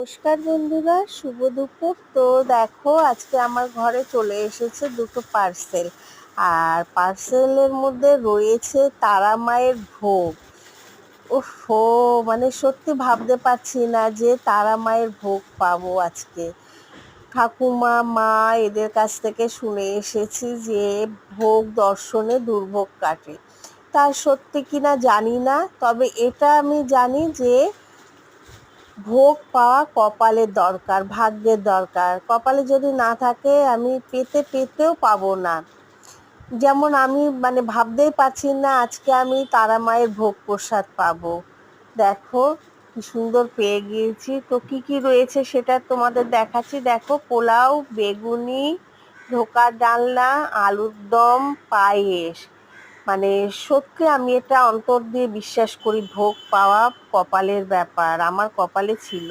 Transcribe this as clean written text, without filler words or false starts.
নমস্কার বন্ধুরা, শুভ দুপুর। তো দেখো, আজকে আমার ঘরে চলে এসেছে দুটো পার্সেল। আর পার্সেলের মধ্যে রয়েছে তারা মায়ের ভোগ। ওফো, মানে সত্যি ভাবতে পারছি না যে তারা মায়ের ভোগ পাবো আজকে। ঠাকুমা, মা এদের কাছ থেকে শুনে এসেছি যে ভোগ দর্শনে দুর্ভোগ কাটে। তা সত্যি কিনা জানি না, তবে এটা আমি জানি যে ভোগ পাওয়া কপালের দরকার, ভাগ্যের দরকার। কপালে যদি না থাকে আমি পেতেও পাবো না। যেমন আমি মানে ভাবতেই পারছি না আজকে আমি তারা মায়ের ভোগ প্রসাদ পাবো। দেখো কি সুন্দর পেয়ে গিয়েছি। তো কি কি রয়েছে সেটা তোমাদের দেখাচ্ছি। দেখো, পোলাও, বেগুনি, ধোকার ডালনা, আলুর দম, পায়েস। মানে সত্যি আমি এটা অন্তর দিয়ে বিশ্বাস করি, ভোগ পাওয়া কপালের ব্যাপার, আমার কপালে ছিল।